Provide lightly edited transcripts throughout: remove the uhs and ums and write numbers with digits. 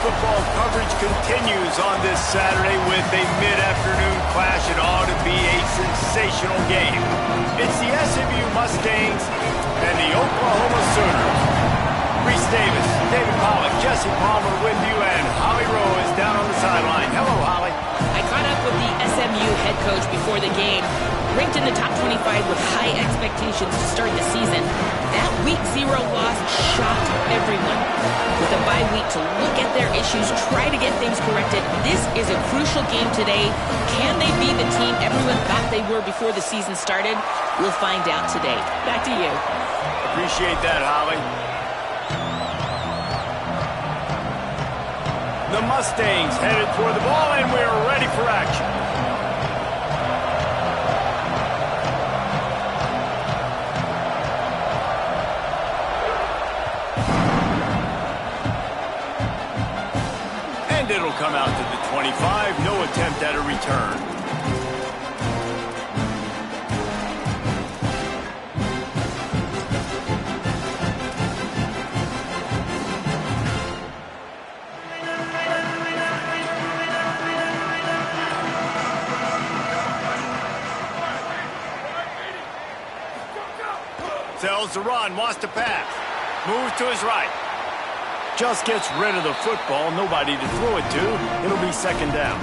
football coverage continues on this Saturday with a mid-afternoon clash. It ought to be a sensational game. It's the SMU Mustangs and the Oklahoma Sooners. Reese Davis, David Pollack, Jesse Palmer with you, and Holly Rowe is down on the sideline. Hello, Holly. I caught up with the SMU head coach before the game. Ranked in the top 25 with high expectations to start the season. That Week 0 loss shocked everyone. With a bye week to look at their issues, try to get things corrected, this is a crucial game today. Can they be the team everyone thought they were before the season started? We'll find out today. Back to you. Appreciate that, Holly. The Mustangs headed toward the ball, and we're ready for action. And it'll come out to the 25. No attempt at a return. Tells to run, wants to pass. Moves to his right. Just gets rid of the football, nobody to throw it to. It'll be second down.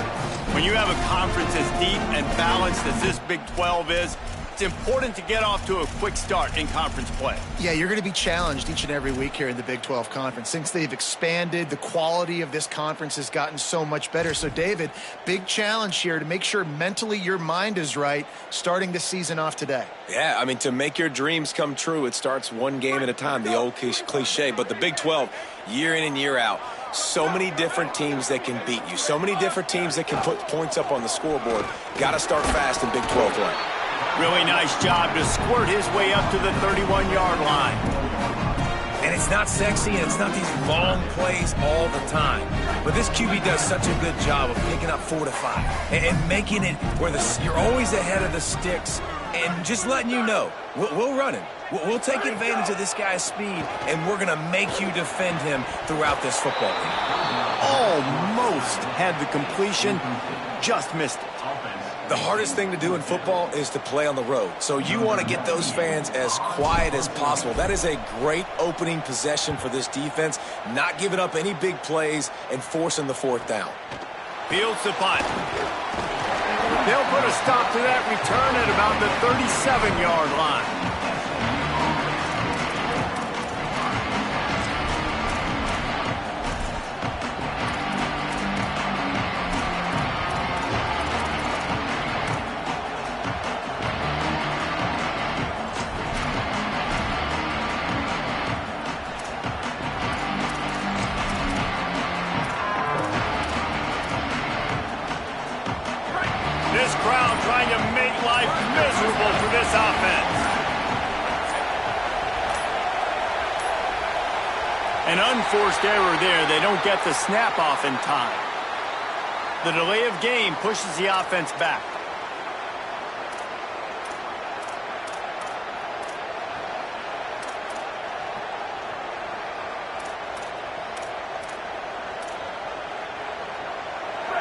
When you have a conference as deep and balanced as this Big 12 is, it's important to get off to a quick start in conference play. Yeah, you're going to be challenged each and every week here in the Big 12 Conference. Since they've expanded, the quality of this conference has gotten so much better. So, David, big challenge here to make sure mentally your mind is right starting the season off today. Yeah, I mean, to make your dreams come true, it starts one game at a time, the old cliche. But the Big 12, year in and year out, so many different teams that can beat you, so many different teams that can put points up on the scoreboard. Got to start fast in Big 12 play. Really nice job to squirt his way up to the 31-yard line. And it's not sexy, and it's not these long plays all the time. But this QB does such a good job of picking up 4 to 5 and making it where you're always ahead of the sticks and just letting you know, we'll run him. We'll take advantage of this guy's speed, and we're going to make you defend him throughout this football game. Almost had the completion, just missed it. The hardest thing to do in football is to play on the road. So you want to get those fans as quiet as possible. That is a great opening possession for this defense, not giving up any big plays and forcing the fourth down. Fields the punt. They'll put a stop to that return at about the 37-yard line. This crowd trying to make life miserable for this offense. An unforced error there. They don't get the snap off in time. The delay of game pushes the offense back.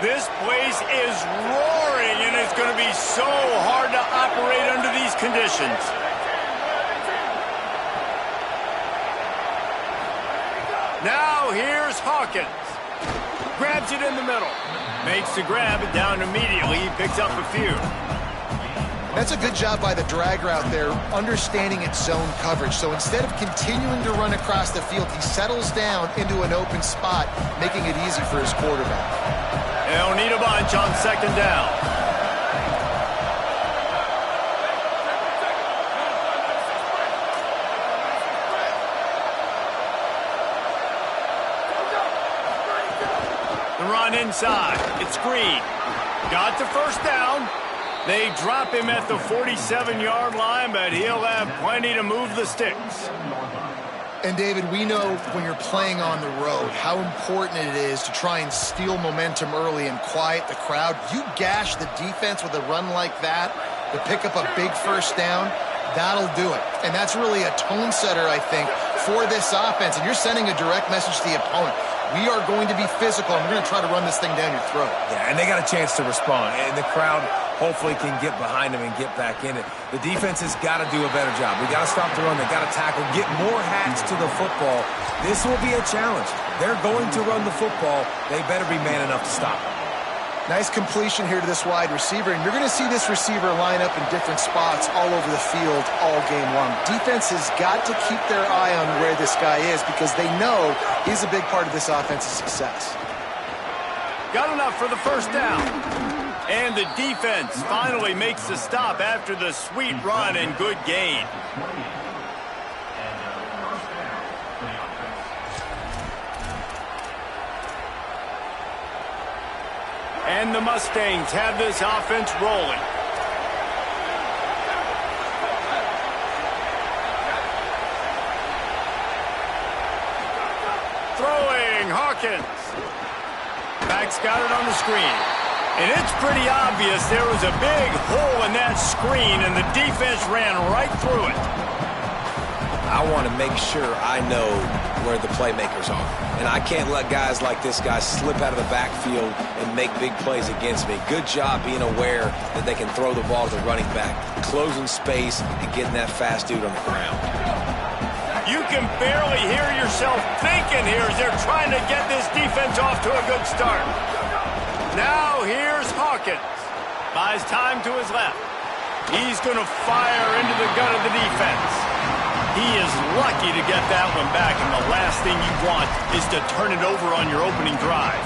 This place is roaring, and it's going to be so hard to operate under these conditions. Now here's Hawkins. Grabs it in the middle. Makes the grab, and down immediately. He picks up a few. That's a good job by the drag route there, understanding its zone coverage. So instead of continuing to run across the field, he settles down into an open spot, making it easy for his quarterback. They'll need a bunch on second down. The run inside. It's Green. Got the first down. They drop him at the 47-yard line, but he'll have plenty to move the sticks. And, David, we know when you're playing on the road how important it is to try and steal momentum early and quiet the crowd. You gash the defense with a run like that to pick up a big first down, that'll do it. And that's really a tone setter, I think, for this offense. And you're sending a direct message to the opponent. We are going to be physical, and we're going to try to run this thing down your throat. Yeah, and they got a chance to respond, and the crowd hopefully can get behind them and get back in it. The defense has got to do a better job. We got to stop the run. They got to tackle, get more hats to the football. This will be a challenge. They're going to run the football. They better be man enough to stop it. Nice completion here to this wide receiver, and you're going to see this receiver line up in different spots all over the field all game long. Defense has got to keep their eye on where this guy is because they know he's a big part of this offense's success. Got enough for the first down. And the defense finally makes the stop after the sweet run and good gain. And the Mustangs have this offense rolling. Throwing, Hawkins. Back's got it on the screen. And it's pretty obvious there was a big hole in that screen, and the defense ran right through it. I want to make sure I know where the playmakers are. And I can't let guys like this guy slip out of the backfield and make big plays against me. Good job being aware that they can throw the ball to the running back, closing space and getting that fast dude on the ground. You can barely hear yourself thinking here as they're trying to get this defense off to a good start. Now here's Hawkins. Buys time to his left. He's going to fire into the gut of the defense. He is lucky to get that one back, and the last thing you want is to turn it over on your opening drive.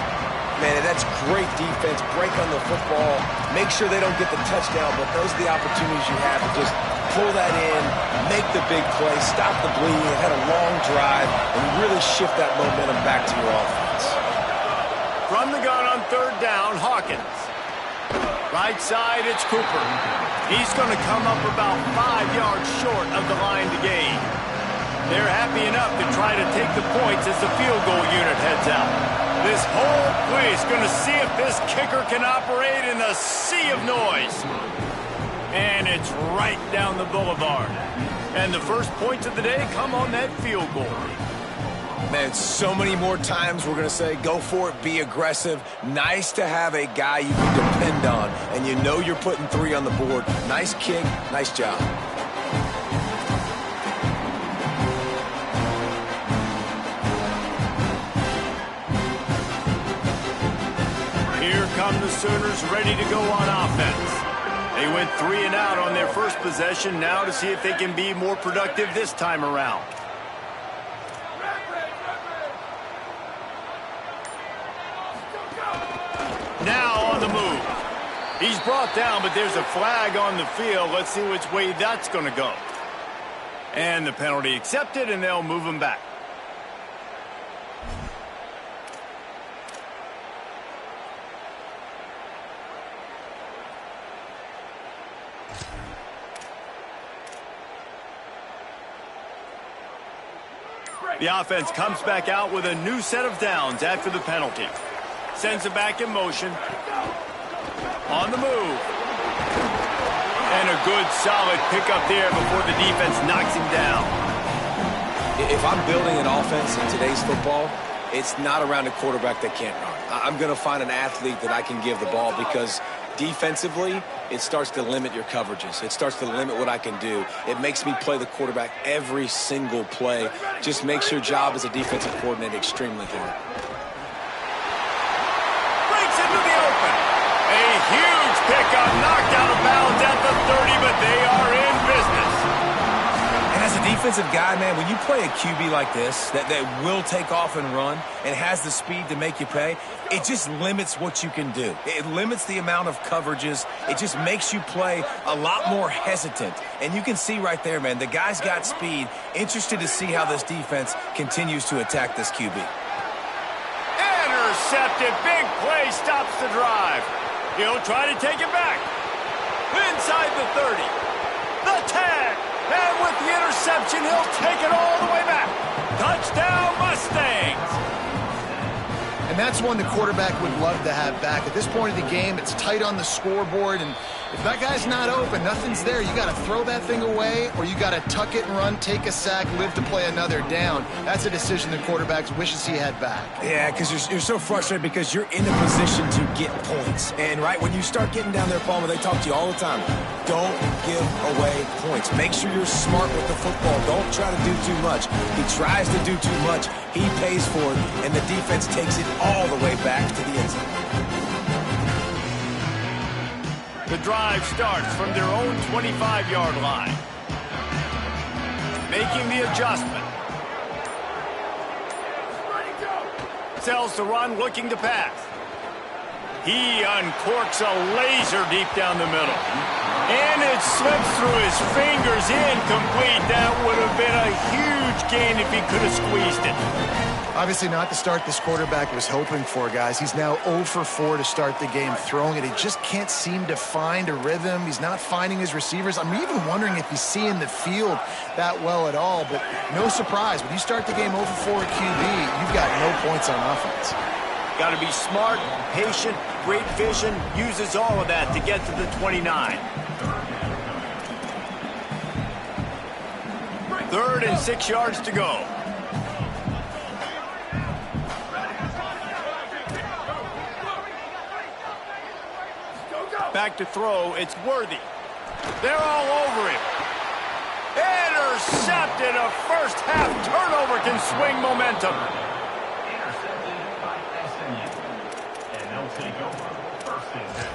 Man, that's great defense. Break on the football. Make sure they don't get the touchdown, but those are the opportunities you have to just pull that in, make the big play, stop the bleeding, had a long drive, and really shift that momentum back to your offense. From the gun on third down, Hawkins. Right side, it's Cooper. He's going to come up about 5 yards short of the line to gain. They're happy enough to try to take the points as the field goal unit heads out. This whole place going to see if this kicker can operate in the sea of noise. And it's right down the boulevard. And the first points of the day come on that field goal. Man, so many more times we're going to say, go for it, be aggressive. Nice to have a guy you can depend on, and you know you're putting 3 on the board. Nice kick, nice job. Here come the Sooners ready to go on offense. They went 3 and out on their first possession, now to see if they can be more productive this time around. Now on the move. He's brought down, but there's a flag on the field. Let's see which way that's going to go. And the penalty accepted, and they'll move him back. The offense comes back out with a new set of downs after the penalty. Sends it back in motion. On the move. And a good, solid pickup there before the defense knocks him down. If I'm building an offense in today's football, it's not around a quarterback that can't run. I'm going to find an athlete that I can give the ball because defensively, it starts to limit your coverages. It starts to limit what I can do. It makes me play the quarterback every single play. Just makes your job as a defensive coordinator extremely hard. Breaks into the open. A huge pickup, knocked out of bounds at the 30, but they are in business. And as a defensive guy, man, when you play a QB like this that will take off and run and has the speed to make you pay, it just limits what you can do. It limits the amount of coverages. It just makes you play a lot more hesitant. And you can see right there, man, the guy's got speed. Interested to see how this defense continues to attack this QB. Intercepted. Big play stops the drive. He'll try to take it back. Inside the 30. The tag. And with the interception, he'll take it all the way back. Touchdown, Mustangs. And that's one the quarterback would love to have back. At this point of the game, it's tight on the scoreboard, and If that guy's not open, nothing's there. You got to throw that thing away, or you got to tuck it and run, take a sack, live to play another down. That's a decision the quarterback wishes he had back. Yeah, because you're so frustrated because you're in a position to get points. And, right, when you start getting down there, Palmer, they talk to you all the time. Don't give away points. Make sure you're smart with the football. Don't try to do too much. He tries to do too much. He pays for it, and the defense takes it all the way back to the end zone. The drive starts from their own 25-yard line. Making the adjustment. Sells to run, looking to pass. He uncorks a laser deep down the middle. And it slips through his fingers, incomplete. That would have been a huge gain if he could have squeezed it. Obviously not the start this quarterback was hoping for, guys. He's now 0 for 4 to start the game throwing it. He just can't seem to find a rhythm. He's not finding his receivers. I'm even wondering if he's seeing the field that well at all, but no surprise. When you start the game 0 for 4 at QB, you've got no points on offense. Got to be smart, patient, great vision, uses all of that to get to the 29. 3rd and 6 yards to go. Back to throw, it's Worthy. They're all over him. Intercepted. A first half turnover can swing momentum. Intercepted by SMU. And they'll take over 1st and 10.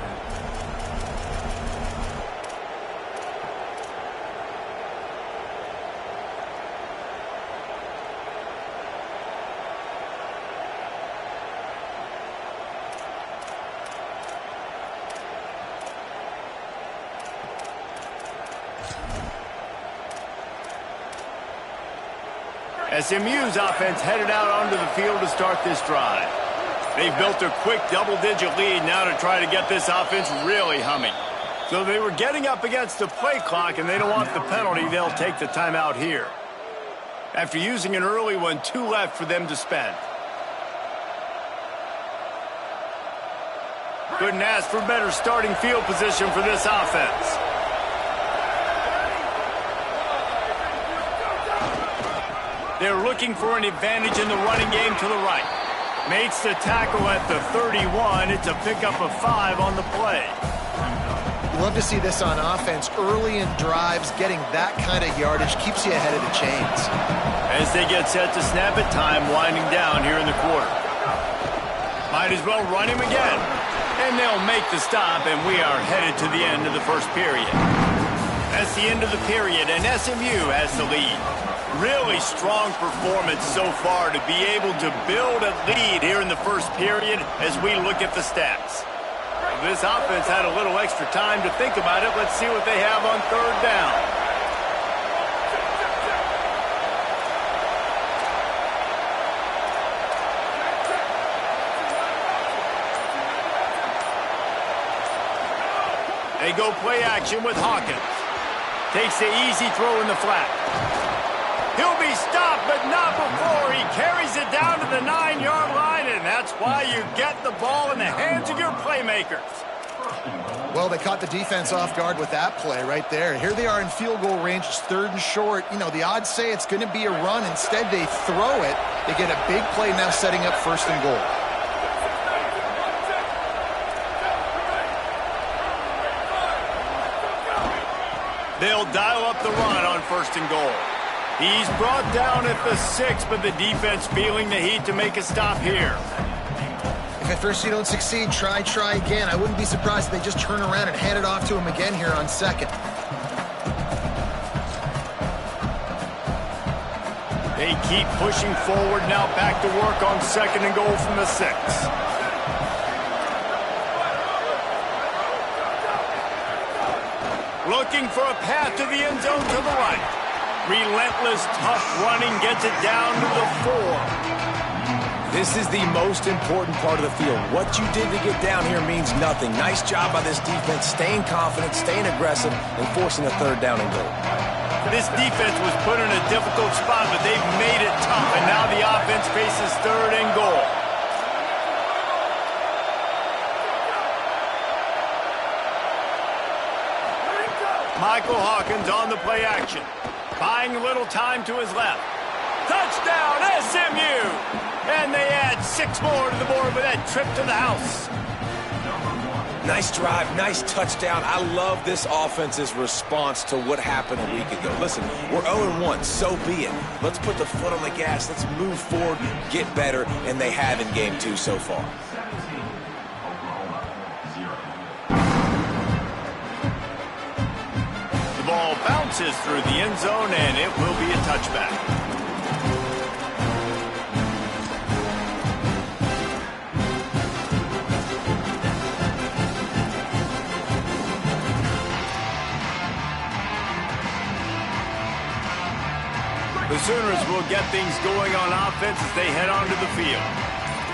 SMU's offense headed out onto the field to start this drive. They've built a quick double-digit lead now to try to get this offense really humming. So they were getting up against the play clock, and they don't want the penalty. They'll take the timeout here. After using an early one, 2 left for them to spend. Couldn't ask for better starting field position for this offense. They're looking for an advantage in the running game to the right. Makes the tackle at the 31. It's a pickup of 5 on the play. Love to see this on offense. Early in drives, getting that kind of yardage keeps you ahead of the chains. As they get set to snap it, time winding down here in the quarter. Might as well run him again. And they'll make the stop, and we are headed to the end of the first period. That's the end of the period, and SMU has the lead. Really strong performance so far to be able to build a lead here in the first period as we look at the stats. This offense had a little extra time to think about it. Let's see what they have on 3rd down. They go play action with Hawkins. Takes the easy throw in the flat. He'll be stopped, but not before he carries it down to the 9-yard line, and that's why you get the ball in the hands of your playmakers. Well, they caught the defense off guard with that play right there. Here they are in field goal range. It's 3rd and short. You know, the odds say it's going to be a run. Instead, they throw it. They get a big play now setting up 1st and goal. They'll dial up the run on 1st and goal. He's brought down at the 6, but the defense feeling the heat to make a stop here. If at first you don't succeed, try again. I wouldn't be surprised if they just turn around and hand it off to him again here on 2nd. They keep pushing forward now, back to work on 2nd and goal from the 6. Looking for a path to the end zone to the right. Relentless, tough running gets it down to the 4. This is the most important part of the field. What you did to get down here means nothing. Nice job by this defense, staying confident, staying aggressive, and forcing a 3rd down and goal. This defense was put in a difficult spot, but they've made it tough, and now the offense faces 3rd and goal. Michael Hawkins on the play action. Buying a little time to his left. Touchdown, SMU! And they add 6 more to the board with that trip to the house. Nice drive, nice touchdown. I love this offense's response to what happened a week ago. Listen, we're 0-1, so be it. Let's put the foot on the gas. Let's move forward, get better, and they have in game 2 so far. The ball bounces through the end zone, and it will be a touchback. The Sooners will get things going on offense as they head onto the field.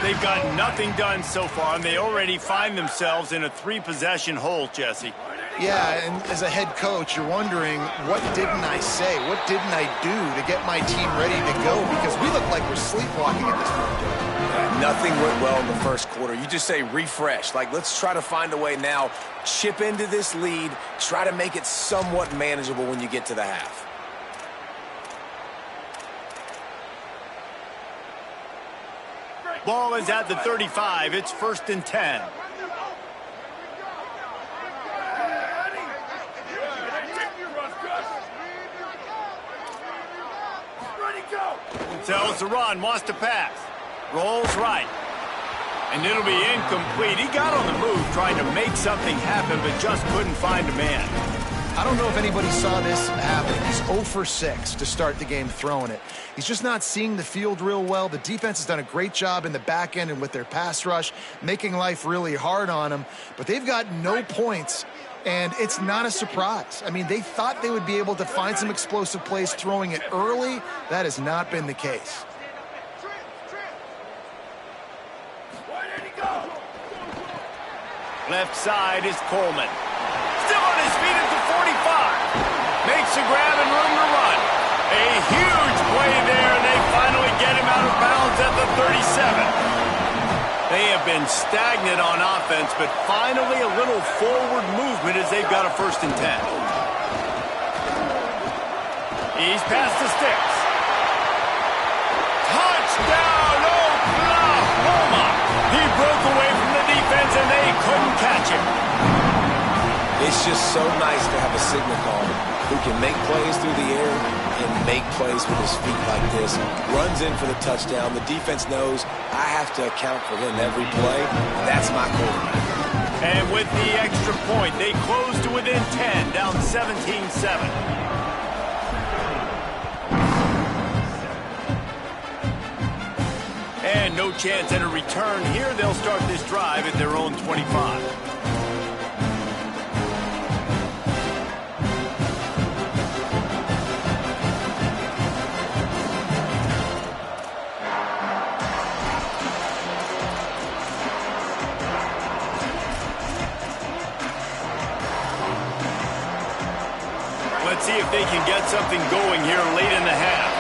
They've got nothing done so far, and they already find themselves in a 3-possession hole, Jesse. Yeah, and as a head coach, you're wondering, what didn't I say? What didn't I do to get my team ready to go? Because we look like we're sleepwalking at this point, Joe. Nothing went well in the first quarter. You just say refresh. Like, let's try to find a way now, chip into this lead, try to make it somewhat manageable when you get to the half. Ball is at the 35. It's 1st and 10. Tells to run, wants to pass. Rolls right. And it'll be incomplete. He got on the move trying to make something happen, but just couldn't find a man. I don't know if anybody saw this happening. He's 0 for 6 to start the game throwing it. He's just not seeing the field real well. The defense has done a great job in the back end and with their pass rush, making life really hard on him. But they've got no points, and it's not a surprise. I mean, they thought they would be able to find some explosive plays throwing it early. That has not been the case. Left side is Coleman. Still on his feet at the 45. Makes a grab and room to run. A huge play there, and they finally get him out of bounds at the 37. They have been stagnant on offense, but finally a little forward movement as they've got a 1st and 10. He's past the sticks. Touchdown, Oklahoma! He broke away from the defense, and they couldn't catch him. It's just so nice to have a signal caller who can make plays through the air and make plays with his feet like this. Runs in for the touchdown. The defense knows I have to account for him every play. That's my quarterback. And with the extra point, they close to within 10, down 17-7. And no chance at a return here. They'll start this drive at their own 25. Let's see if they can get something going here late in the half.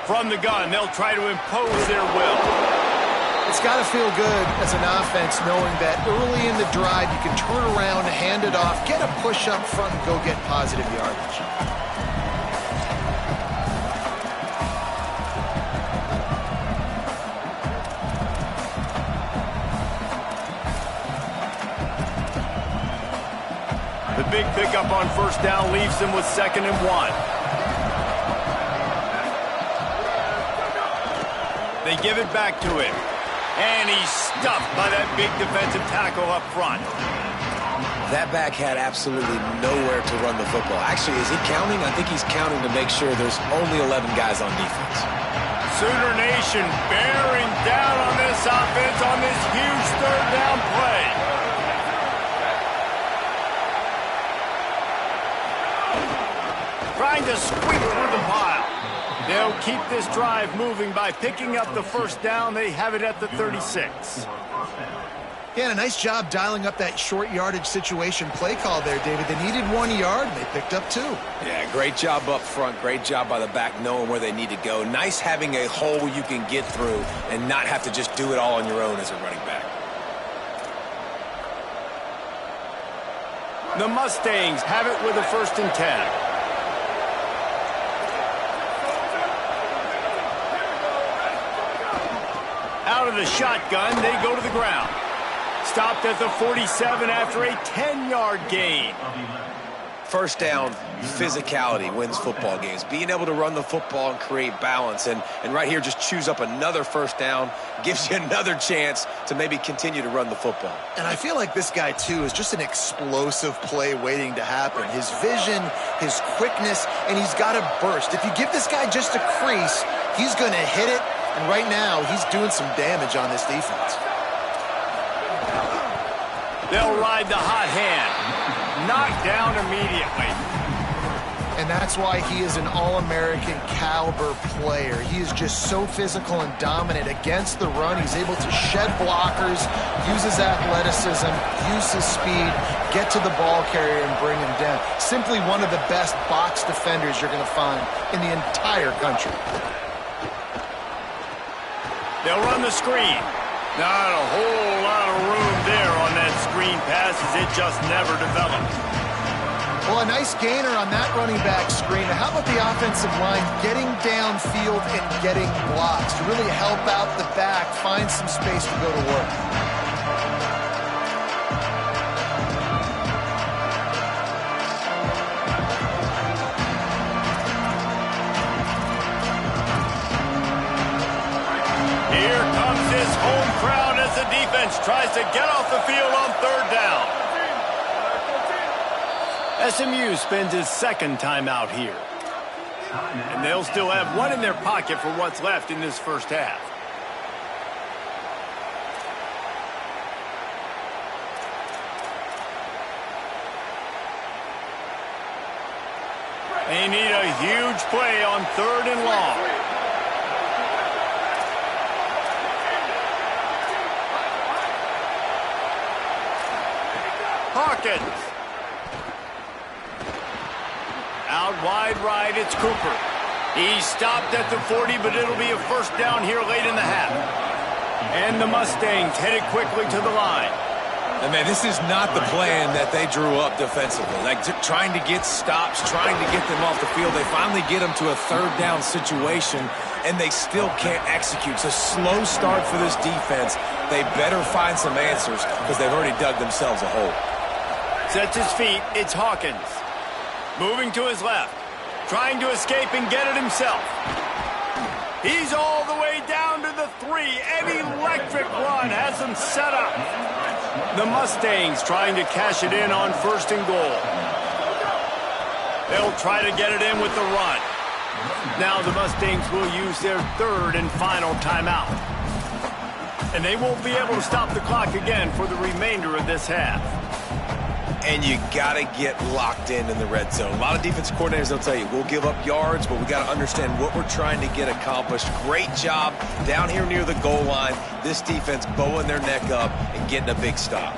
From the gun, they'll try to impose their will. It's got to feel good as an offense knowing that early in the drive you can turn around, hand it off, get a push up front, and go get positive yardage. The big pickup on 1st down leaves them with 2nd and 1. They give it back to him. And he's stuffed by that big defensive tackle up front. That back had absolutely nowhere to run the football. Actually, is he counting? I think he's counting to make sure there's only 11 guys on defense. Sooner Nation bearing down on this offense on this huge 3rd down play. Trying to squeak through the pile. They'll keep this drive moving by picking up the 1st down. They have it at the 36. Yeah, and a nice job dialing up that short yardage situation play call there, David. They needed 1 yard, and they picked up 2. Yeah, great job up front. Great job by the back knowing where they need to go. Nice having a hole you can get through and not have to just do it all on your own as a running back. The Mustangs have it with a 1st and 10. Out of the shotgun, they go to the ground. Stopped at the 47 after a 10-yard gain. First down, physicality wins football games. Being able to run the football and create balance. And right here, just choose up another first down, gives you another chance to maybe continue to run the football. And I feel like this guy, too, is just an explosive play waiting to happen. His vision, his quickness, and he's got a burst. If you give this guy just a crease, he's going to hit it. And right now, he's doing some damage on this defense. They'll ride the hot hand. Knocked down immediately. And that's why he is an All-American caliber player. He is just so physical and dominant against the run. He's able to shed blockers, use his athleticism, use his speed, get to the ball carrier and bring him down. Simply one of the best box defenders you're going to find in the entire country. They'll run the screen. Not a whole lot of room there on that screen pass as it just never developed. Well, a nice gainer on that running back screen. How about the offensive line getting downfield and getting blocks to really help out the back, find some space to go to work? Here comes this home crowd as the defense tries to get off the field on 3rd down. SMU spends his 2nd timeout here. And they'll still have one in their pocket for what's left in this first half. They need a huge play on 3rd and long. Hawkins. Out wide right, it's Cooper. He stopped at the 40, but it'll be a 1st down here late in the half. And the Mustangs headed quickly to the line. And man, this is not the plan that they drew up defensively. Like trying to get stops, trying to get them off the field. They finally get them to a 3rd down situation, and they still can't execute. It's a slow start for this defense. They better find some answers because they've already dug themselves a hole. Sets his feet, it's Hawkins. Moving to his left. Trying to escape and get it himself. He's all the way down to the 3. An electric run has him set up. The Mustangs trying to cash it in on 1st and goal. They'll try to get it in with the run. Now the Mustangs will use their 3rd and final timeout. And they won't be able to stop the clock again for the remainder of this half. And you got to get locked in the red zone. A lot of defense coordinators, they'll tell you, we'll give up yards, but we got to understand what we're trying to get accomplished. Great job down here near the goal line. This defense bowing their neck up and getting a big stop.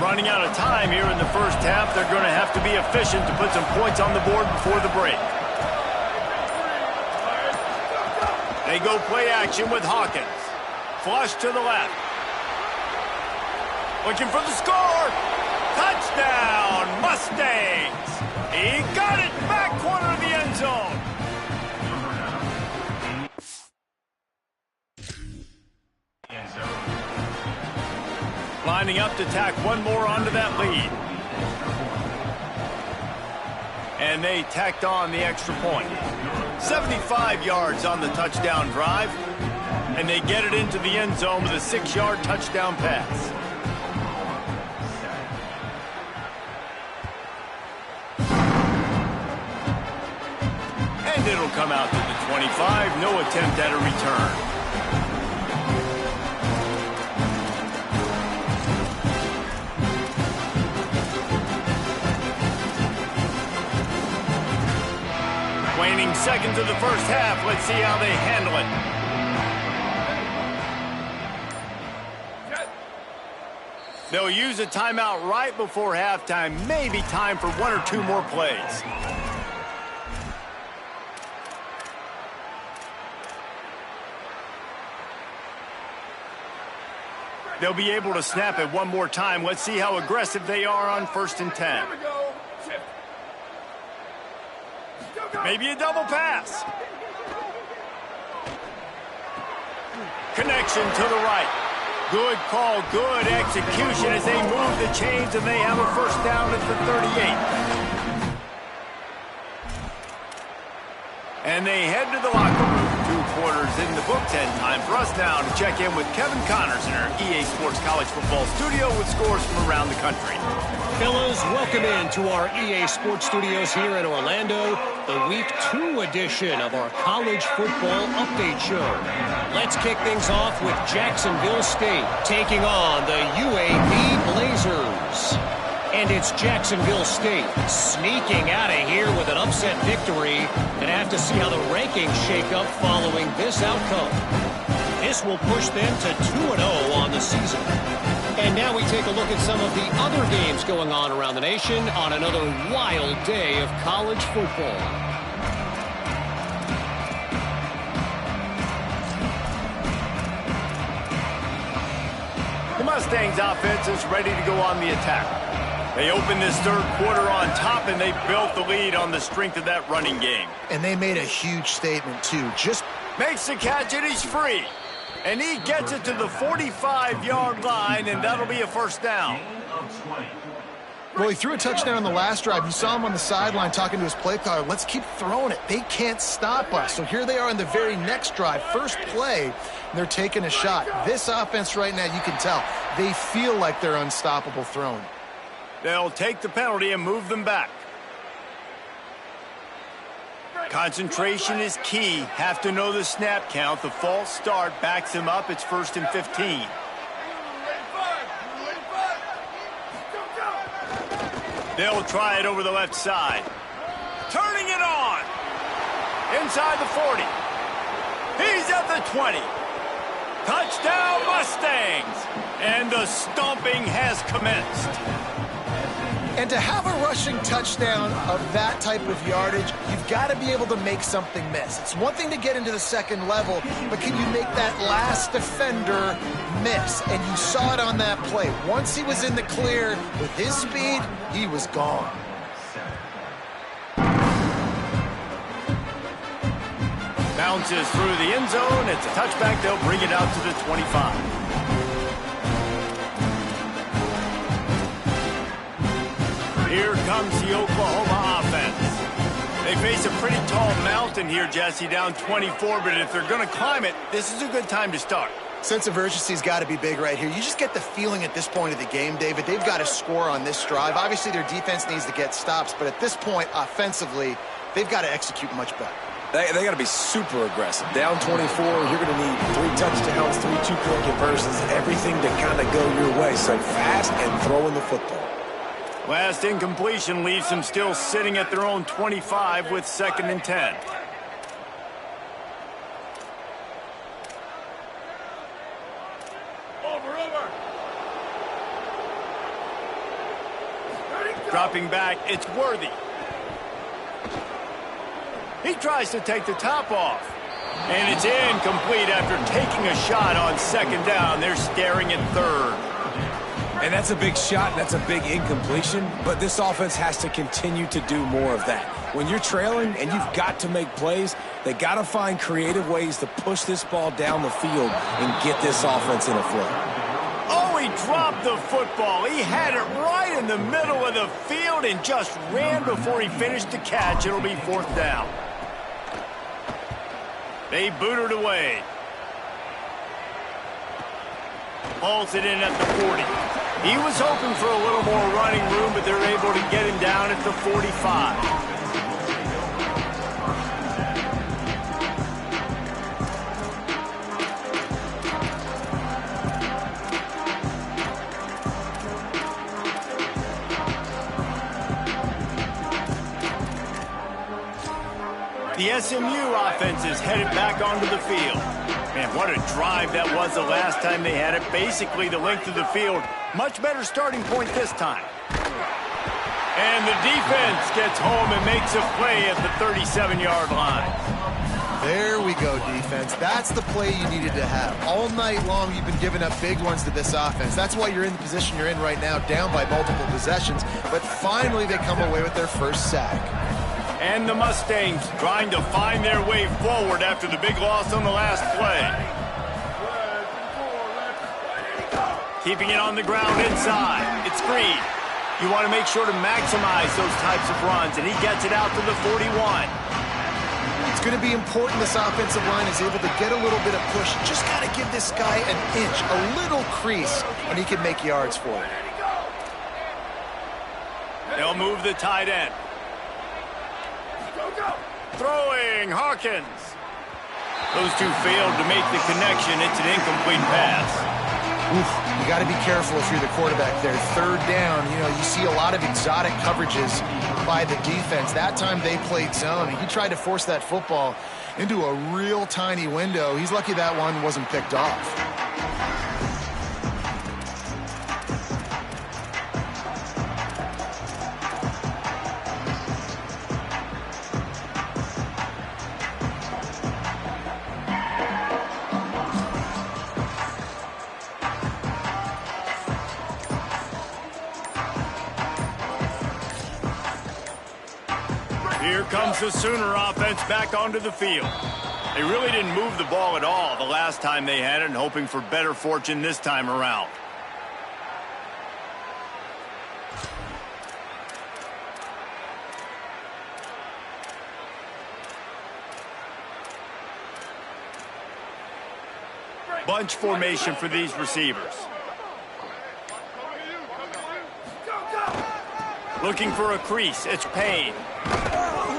Running out of time here in the first half. They're going to have to be efficient to put some points on the board before the break. They go play action with Hawkins. Flush to the left. Looking for the score. Touchdown, Mustangs. He got it back corner of the end zone. Lining up to tack one more onto that lead. And they tacked on the extra point. 75 yards on the touchdown drive. And they get it into the end zone with a 6-yard touchdown pass. And it'll come out to the 25. No attempt at a return. Waning seconds of the first half. Let's see how they handle it. They'll use a timeout right before halftime. Maybe time for 1 or 2 more plays. They'll be able to snap it one more time. Let's see how aggressive they are on 1st and 10. Maybe a double pass. Connection to the right. Good call, good execution as they move the chains, and they have a first down at the 38. And they head to the locker room. 2 quarters in the books, and time for us now to check in with Kevin Connors in our EA Sports College Football studio with scores from around the country. Fellas, welcome into our EA Sports Studios here in Orlando, the Week 2 edition of our College Football Update Show. Let's kick things off with Jacksonville State taking on the UAB Blazers. And it's Jacksonville State sneaking out of here with an upset victory, and have to see how the rankings shake up following this outcome. This will push them to 2-0 on the season. And now we take a look at some of the other games going on around the nation on another wild day of college football. The Mustangs offense is ready to go on the attack. They opened this 3rd quarter on top, and they built the lead on the strength of that running game. And they made a huge statement, too. Just makes the catch, and he's free. And he gets it to the 45-yard line, and that'll be a first down. Well, he threw a touchdown on the last drive. You saw him on the sideline talking to his play caller. Let's keep throwing it. They can't stop us. So here they are in the very next drive, first play, and they're taking a shot. This offense right now, you can tell, they feel like they're unstoppable throwing. They'll take the penalty and move them back. Concentration is key. Have to know the snap count. The false start backs him up. It's 1st and 15. They'll try it over the left side. Turning it on. Inside the 40. He's at the 20. Touchdown Mustangs. And the stomping has commenced. And to have a rushing touchdown of that type of yardage, you've got to be able to make something miss. It's one thing to get into the 2nd level, but can you make that last defender miss? And you saw it on that play. Once he was in the clear with his speed, he was gone. Bounces through the end zone. It's a touchback. They'll bring it out to the 25. Here comes the Oklahoma offense. They face a pretty tall mountain here, Jesse, down 24, but if they're going to climb it, this is a good time to start. Sense of urgency's got to be big right here. You just get the feeling at this point of the game, David, they've got to score on this drive. Obviously, their defense needs to get stops, but at this point, offensively, they've got to execute much better. They got to be super aggressive. Down 24, you're going to need 3 touchdowns, 3 2-point conversions, everything to kind of go your way. So fast and throwing the football. Last incompletion leaves them still sitting at their own 25 with 2nd and 10. Over. Dropping back, it's Worthy. He tries to take the top off. And it's incomplete after taking a shot on 2nd down. They're staring at 3rd. And that's a big shot, and that's a big incompletion, but this offense has to continue to do more of that. When you're trailing and you've got to make plays, they got to find creative ways to push this ball down the field and get this offense in a flow. Oh, he dropped the football. He had it right in the middle of the field and just ran before he finished the catch. It'll be 4th down. They boot it away. Hauls it in at the 40. He was hoping for a little more running room, but they're able to get him down at the 45. The SMU offense is headed back onto the field. Man, what a drive that was the last time they had it. Basically the length of the field. Much better starting point this time. And the defense gets home and makes a play at the 37-yard line. There we go, defense. That's the play you needed to have. All night long, you've been giving up big ones to this offense. That's why you're in the position you're in right now, down by multiple possessions. But finally, they come away with their first sack. And the Mustangs trying to find their way forward after the big loss on the last play. Keeping it on the ground inside. It's Green. You want to make sure to maximize those types of runs, and he gets it out to the 41. It's going to be important this offensive line is able to get a little bit of push. Just got to give this guy an inch, a little crease, and he can make yards for it. They'll move the tight end. Throwing, Hawkins. Those two failed to make the connection. It's an incomplete pass. Oof, you got to be careful if you're the quarterback there. Third down, you see a lot of exotic coverages by the defense. That time they played zone, and he tried to force that football into a real tiny window. He's lucky that one wasn't picked off. Here comes the Sooner offense back onto the field. They really didn't move the ball at all the last time they had it, and hoping for better fortune this time around. Bunch formation for these receivers. Looking for a crease, it's Payne.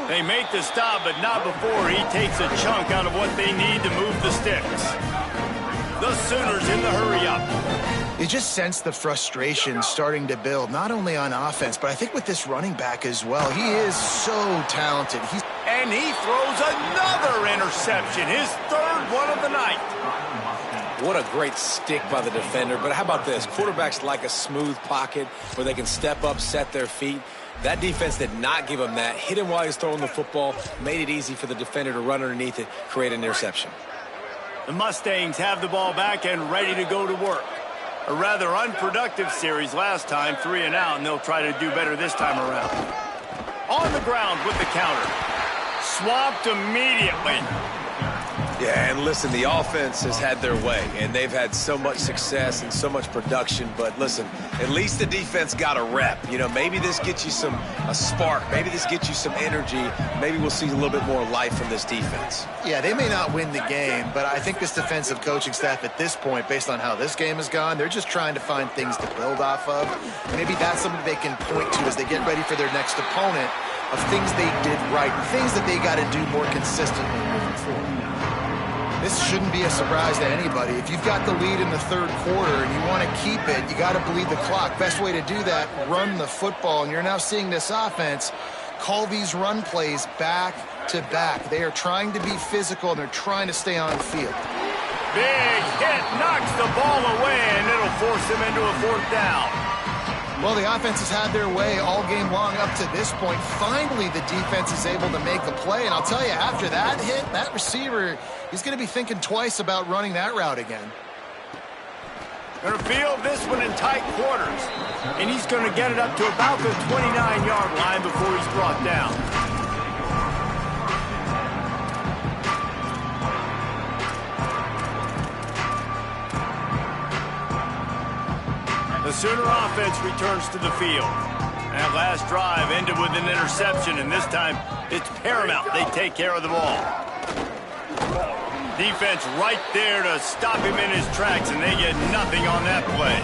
They make the stop, but not before he takes a chunk out of what they need to move the sticks. The Sooners in the hurry-up. You just sense the frustration starting to build, not only on offense, but I think with this running back as well. He is so talented. And he throws another interception, his third one of the night. What a great stick by the defender. But how about this? Quarterbacks like a smooth pocket where they can step up, set their feet. That defense did not give him that. Hit him while he's throwing the football, made it easy for the defender to run underneath it, create an interception. The Mustangs have the ball back and ready to go to work. A rather unproductive series last time, 3 and out, and they'll try to do better this time around. On the ground with the counter. Swamped immediately. Yeah, and listen, the offense has had their way, and they've had so much success and so much production. But listen, at least the defense got a rep. Maybe this gets you a spark. Maybe this gets you some energy. Maybe we'll see a little bit more life from this defense. Yeah, they may not win the game, but I think this defensive coaching staff at this point, based on how this game has gone, they're just trying to find things to build off of. Maybe that's something they can point to as they get ready for their next opponent, of things they did right, things that they got to do more consistently moving forward. This shouldn't be a surprise to anybody. If you've got the lead in the third quarter and you want to keep it, you got to bleed the clock. Best way to do that, run the football. And you're now seeing this offense call these run plays back to back. They are trying to be physical, and they're trying to stay on the field. Big hit, knocks the ball away, and it'll force them into a fourth down. Well, the offense has had their way all game long up to this point. Finally, the defense is able to make a play. And I'll tell you, after that hit, that receiver, he's going to be thinking twice about running that route again. Going to field this one in tight quarters. And he's going to get it up to about the 29-yard line before he's brought down. The Sooner offense returns to the field. That last drive ended with an interception, and this time it's paramount they take care of the ball. Defense right there to stop him in his tracks, and they get nothing on that play.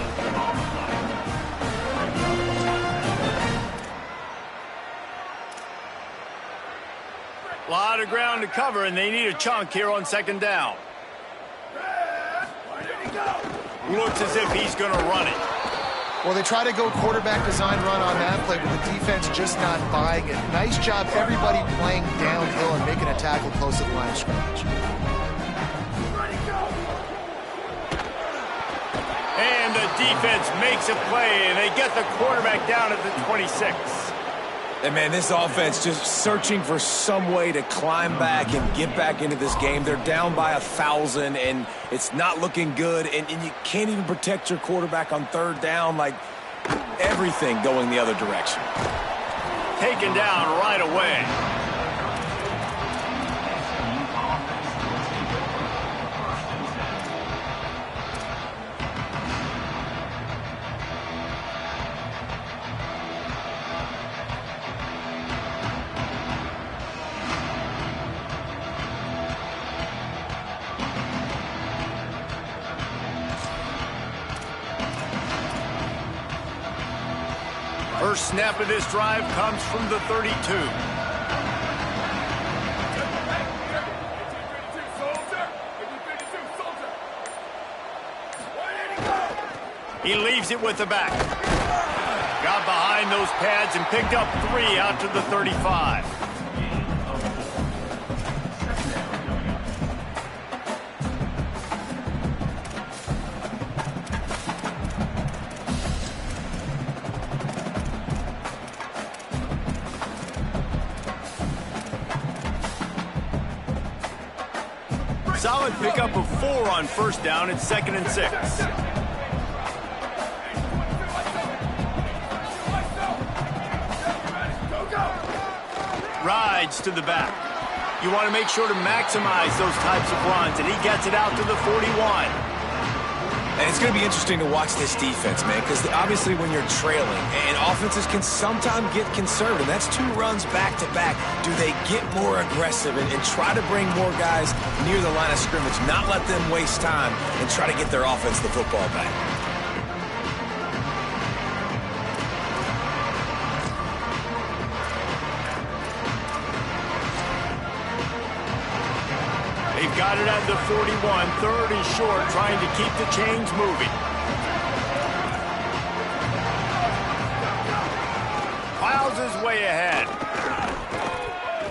A lot of ground to cover, and they need a chunk here on second down. Looks as if he's going to run it. Well, they try to go quarterback design run on that play, but the defense just not buying it. Nice job, everybody playing downhill and making a tackle close to the line of scrimmage. And the defense makes a play, and they get the quarterback down at the 26. And, man, this offense just searching for some way to climb back and get back into this game. They're down by 1,000, and it's not looking good. And you can't even protect your quarterback on third down. Like, everything going the other direction. Taken down right away. First snap of this drive comes from the 32. He leaves it with the back. Got behind those pads and picked up 3 out to the 35. Solid pickup of 4 on first down. It's 2nd and 6. Rides to the back. You want to make sure to maximize those types of runs, and he gets it out to the 41. And it's going to be interesting to watch this defense, man, because obviously when you're trailing, and offenses can sometimes get conservative. That's 2 runs back-to-back. Do they get more aggressive and try to bring more guys near the line of scrimmage, not let them waste time, and try to get their offense the football back? They've got it at the 41. 3rd and short, trying to keep the chains moving. Piles his way ahead.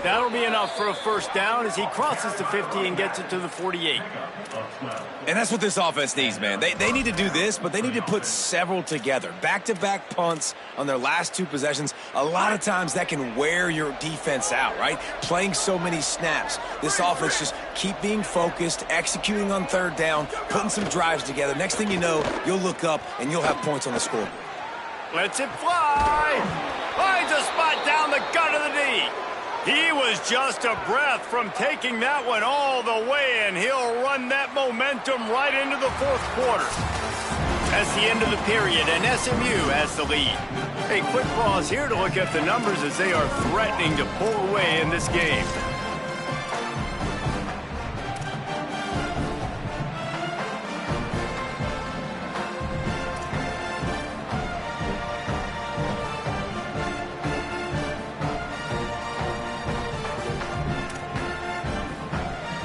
That'll be enough for a first down as he crosses the 50 and gets it to the 48. And that's what this offense needs, man. They need to do this, but they need to put several together. Back-to-back punts on their last 2 possessions. A lot of times that can wear your defense out, right? Playing so many snaps. This offense just keep being focused, executing on third down, putting some drives together. Next thing you know, you'll look up and you'll have points on the scoreboard. Lets it fly. Finds a spot down the gut of the knee. He was just a breath from taking that one all the way, and he'll run that momentum right into the 4th quarter. That's the end of the period, and SMU has the lead. A quick pause here to look at the numbers as they are threatening to pull away in this game.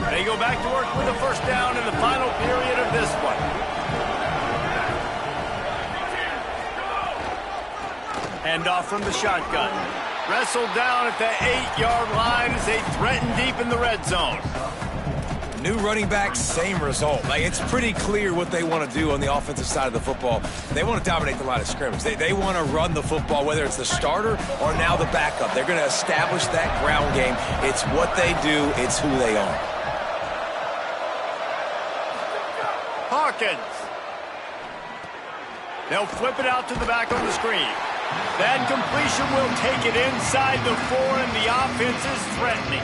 They go back to work with a first down in the final period of this one. Handoff from the shotgun. Wrestled down at the 8-yard line as they threaten deep in the red zone. New running back, same result. Like, it's pretty clear what they want to do on the offensive side of the football. They want to dominate the line of scrimmage. They want to run the football, whether it's the starter or now the backup. They're going to establish that ground game. It's what they do. It's who they are. Hawkins. They'll flip it out to the back on the screen. That completion will take it inside the 4, and the offense is threatening.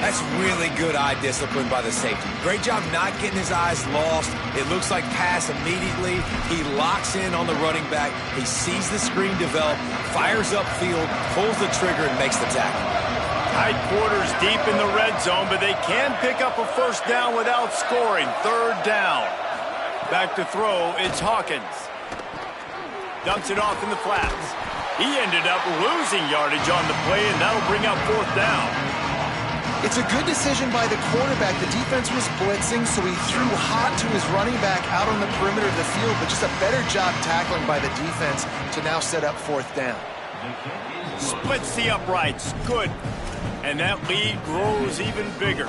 That's really good eye discipline by the safety. Great job not getting his eyes lost. It looks like pass immediately. He locks in on the running back. He sees the screen develop, fires upfield, pulls the trigger, and makes the tackle. Tight quarters deep in the red zone, but they can pick up a first down without scoring. 3rd down. Back to throw, it's Hawkins. Dumps it off in the flats. He ended up losing yardage on the play, and that'll bring up 4th down. It's a good decision by the quarterback. The defense was blitzing, so he threw hot to his running back out on the perimeter of the field, but just a better job tackling by the defense to now set up 4th down. Splits the uprights. Good. And that lead grows even bigger.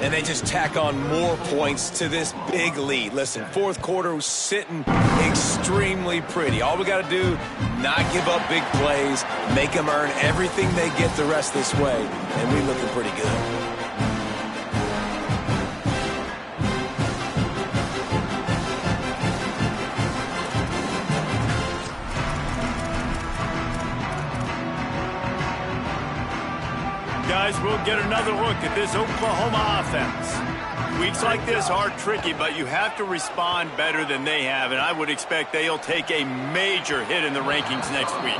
And they just tack on more points to this big lead. Listen, 4th quarter was sitting extremely pretty. All we got to do, not give up big plays, make them earn everything they get the rest this way, and we're looking pretty good. Guys, we'll get another look at this Oklahoma offense. Weeks like this are tricky, but you have to respond better than they have, and I would expect they'll take a major hit in the rankings next week.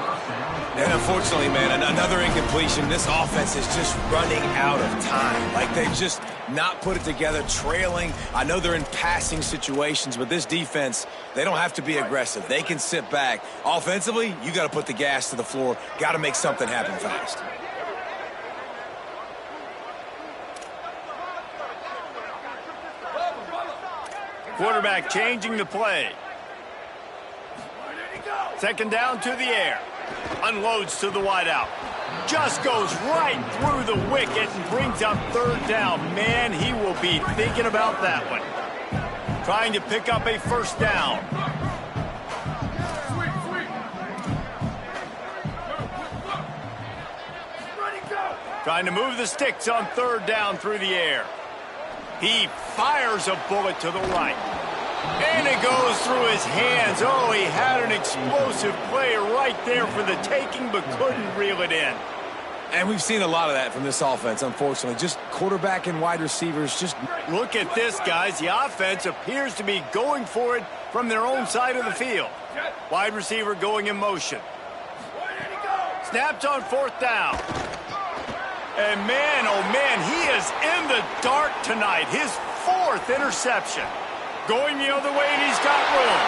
And unfortunately, man, another incompletion. This offense is just running out of time. Like they've just not put it together, trailing. I know they're in passing situations, but this defense, they don't have to be aggressive. They can sit back. Offensively, you got to put the gas to the floor. Got to make something happen fast. Quarterback changing the play. Second down to the air. Unloads to the wideout. Just goes right through the wicket and brings up third down. Man, he will be thinking about that one. Trying to pick up a first down. Trying to move the sticks on third down through the air. He fires a bullet to the right. And it goes through his hands. Oh, he had an explosive play right there for the taking, but couldn't reel it in. And we've seen a lot of that from this offense, unfortunately. Just quarterback and wide receivers just... Look at this, guys. The offense appears to be going for it from their own side of the field. Wide receiver going in motion. Snaps on fourth down. And man, oh man, he is in the dark tonight. His fourth interception. Going the other way, and he's got room.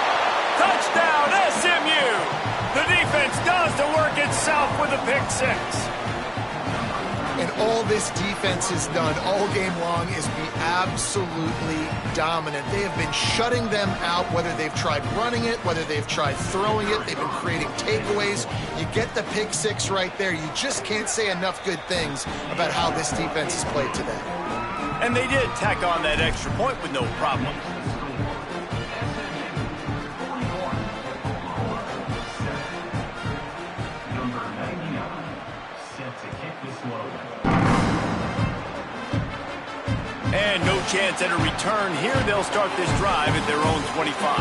Touchdown, SMU! The defense does the work itself with a pick six. And all this defense has done all game long is be absolutely dominant. They have been shutting them out, whether they've tried running it, whether they've tried throwing it. They've been creating takeaways. You get the pick six right there. You just can't say enough good things about how this defense has played today. And they did tack on that extra point with no problem. And no chance at a return here. They'll start this drive at their own 25.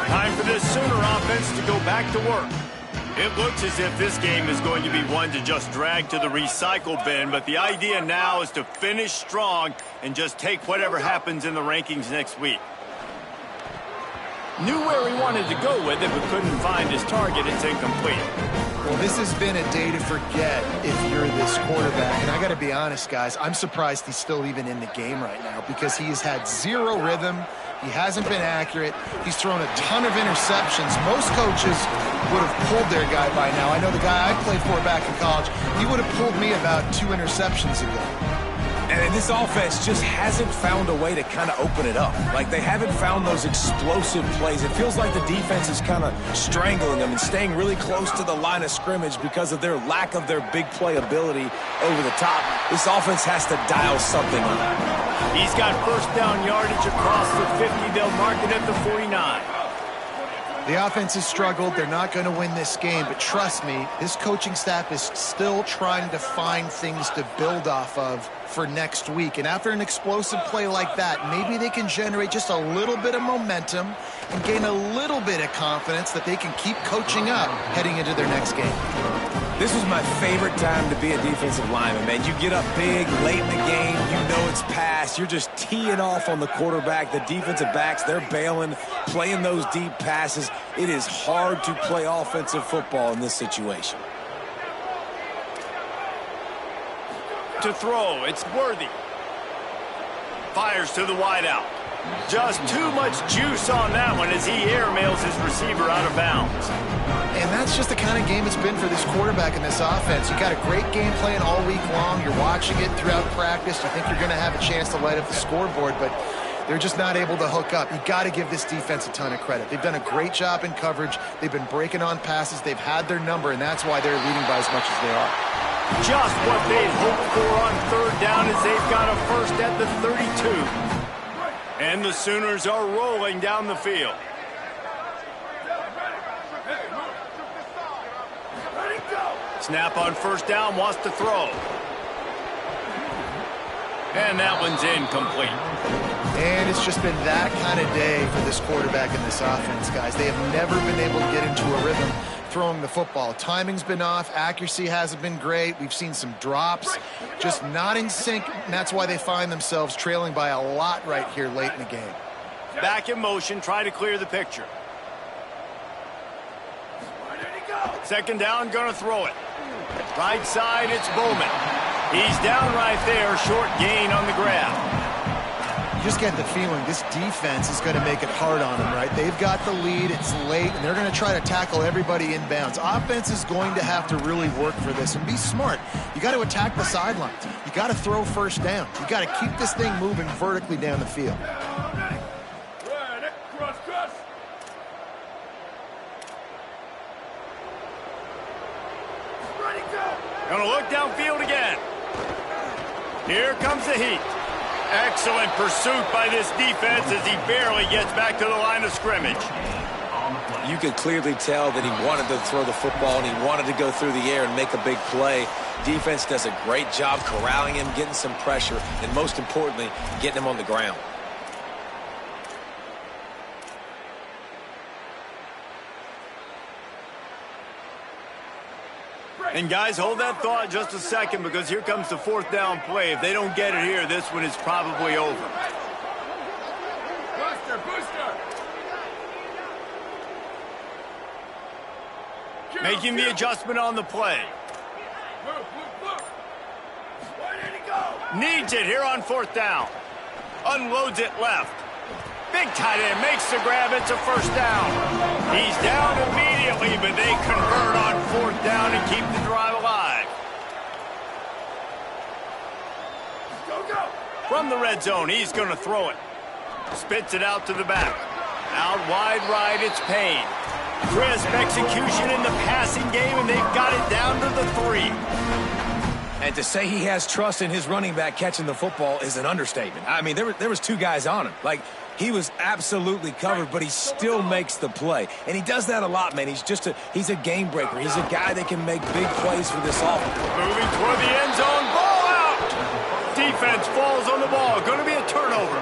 Time for this Sooner offense to go back to work. It looks as if this game is going to be one to just drag to the recycle bin, but the idea now is to finish strong and just take whatever happens in the rankings next week. Knew where he wanted to go with it, but couldn't find his target. It's incomplete. Well, this has been a day to forget if you're this quarterback. And I got to be honest, guys, I'm surprised he's still even in the game right now because he has had zero rhythm. He hasn't been accurate. He's thrown a ton of interceptions. Most coaches would have pulled their guy by now. I know the guy I played for back in college, he would have pulled me about 2 interceptions ago. And this offense just hasn't found a way to kind of open it up. Like, they haven't found those explosive plays. It feels like the defense is kind of strangling them and staying really close to the line of scrimmage because of their lack of their big play ability over the top. This offense has to dial something up. He's got first down yardage across the 50. They'll mark it at the 49. The offense has struggled. They're not going to win this game, but trust me, this coaching staff is still trying to find things to build off of for next week. And after an explosive play like that, maybe they can generate just a little bit of momentum and gain a little bit of confidence that they can keep coaching up heading into their next game. This was my favorite time to be a defensive lineman, man. You get up big, late in the game, you know it's past. You're just teeing off on the quarterback. The defensive backs, they're bailing, playing those deep passes. It is hard to play offensive football in this situation. To throw, it's Worthy. Fires to the wideout. Just too much juice on that one as he airmails his receiver out of bounds. And that's just the kind of game it's been for this quarterback in this offense. You got a great game plan all week long. You're watching it throughout practice. You think you're going to have a chance to light up the scoreboard, but they're just not able to hook up. You got to give this defense a ton of credit. They've done a great job in coverage. They've been breaking on passes. They've had their number, and that's why they're leading by as much as they are. Just what they'd hoped for on third down as they've got a first at the 32. And the Sooners are rolling down the field. Snap on first down, wants to throw. And that one's incomplete. And it's just been that kind of day for this quarterback and this offense, guys. They have never been able to get into a rhythm throwing the football. Timing's been off. Accuracy hasn't been great. We've seen some drops. Just not in sync, and that's why they find themselves trailing by a lot right here late in the game. Back in motion, try to clear the picture. Second down, gonna throw it. Right side, it's Bowman. He's down right there, short gain on the grab. You just get the feeling this defense is going to make it hard on them, right? They've got the lead, it's late, and they're going to try to tackle everybody inbounds. Offense is going to have to really work for this and be smart. You got to attack the sidelines. You got to throw first down. You got to keep this thing moving vertically down the field. Gonna look downfield again. Here comes the heat. Excellent pursuit by this defense as he barely gets back to the line of scrimmage. You could clearly tell that he wanted to throw the football and he wanted to go through the air and make a big play. Defense does a great job corralling him, getting some pressure, and most importantly, getting him on the ground. And guys, hold that thought just a second because here comes the fourth down play. If they don't get it here, this one is probably over. Making the adjustment on the play. Needs it here on fourth down. Unloads it left. Big tight end makes the grab. It's a first down. He's down immediately, but they convert on fourth down and keep the drive alive. From the red zone, he's going to throw it. Spits it out to the back. Out wide right, it's Payne. Crisp execution in the passing game, and they've got it down to the 3. And to say he has trust in his running back catching the football is an understatement. I mean, there was two guys on him. Like, he was absolutely covered, but he still makes the play. And he does that a lot, man. He's a game breaker. He's a guy that can make big plays for this offense. Moving toward the end zone, ball out! Defense falls on the ball. Going to be a turnover.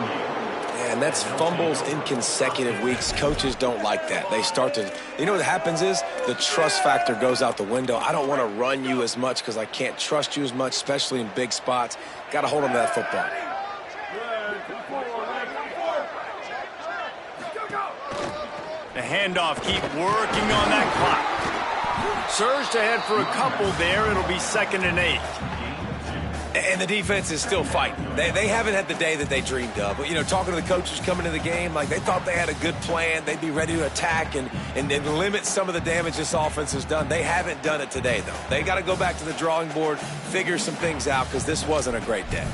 Yeah, and that's fumbles in consecutive weeks. Coaches don't like that. They start to, you know what happens is the trust factor goes out the window. I don't want to run you as much because I can't trust you as much, especially in big spots. Got to hold on to that football. The handoff, keep working on that clock. Surged ahead for a couple there. It'll be 2nd and 8. And the defense is still fighting. They haven't had the day that they dreamed of. But, you know, talking to the coaches coming into the game, like they thought they had a good plan. They'd be ready to attack and limit some of the damage this offense has done. They haven't done it today, though. They got to go back to the drawing board, figure some things out, because this wasn't a great day.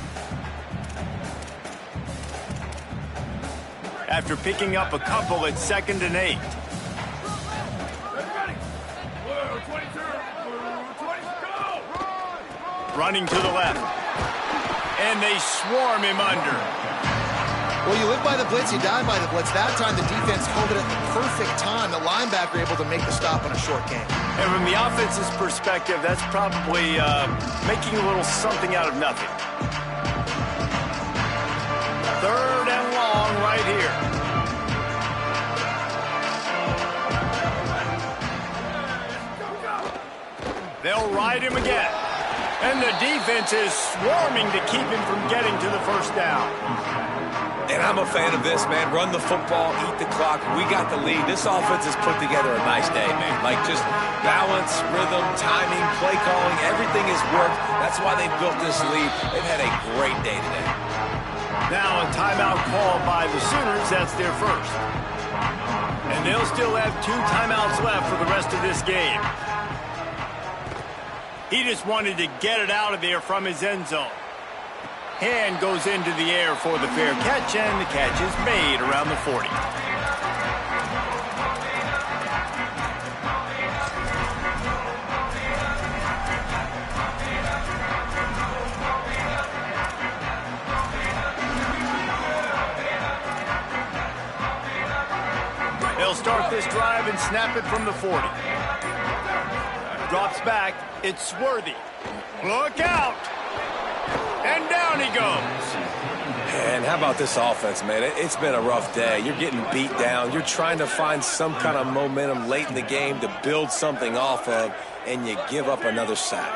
After picking up a couple, it's 2nd and 8. Running to the left. And they swarm him under. Well, you live by the blitz, you die by the blitz. That time the defense called it at the perfect time. The linebacker able to make the stop on a short game. And from the offense's perspective, that's probably making a little something out of nothing. 3rd and long right here. They'll ride him again. And the defense is swarming to keep him from getting to the first down. And I'm a fan of this, man. Run the football, eat the clock. We got the lead. This offense has put together a nice day, man. Like just balance, rhythm, timing, play calling, everything has worked. That's why they built this lead. They've had a great day today. Now a timeout called by the Sooners. That's their first. And they'll still have 2 timeouts left for the rest of this game. He just wanted to get it out of there from his end zone. Hand goes into the air for the fair catch, and the catch is made around the 40. They'll start this drive and snap it from the 40. Drops back. It's Sworthy. Look out! And down he goes. And how about this offense, man? It's been a rough day. You're getting beat down. You're trying to find some kind of momentum late in the game to build something off of, and you give up another sack.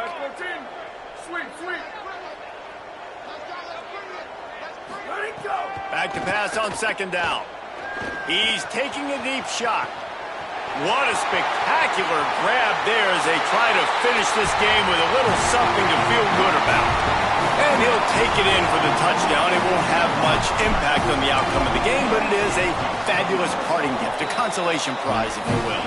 Back to pass on second down. He's taking a deep shot. What a spectacular grab there as they try to finish this game with a little something to feel good about. And he'll take it in for the touchdown. It won't have much impact on the outcome of the game, but it is a fabulous parting gift, a consolation prize, if you will.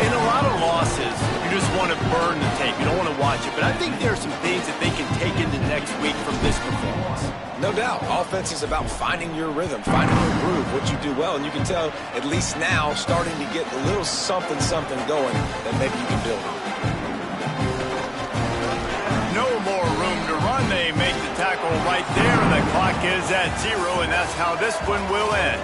In a lot of losses, you just want to burn the tape. You don't want to watch it. But I think there are some things that they can take into next week from this performance. No doubt. Offense is about finding your rhythm, finding your groove, what you do well. And you can tell, at least now, starting to get a little something going that maybe you can build on. No more room to run. They make the tackle right there, and the clock is at 0, and that's how this one will end.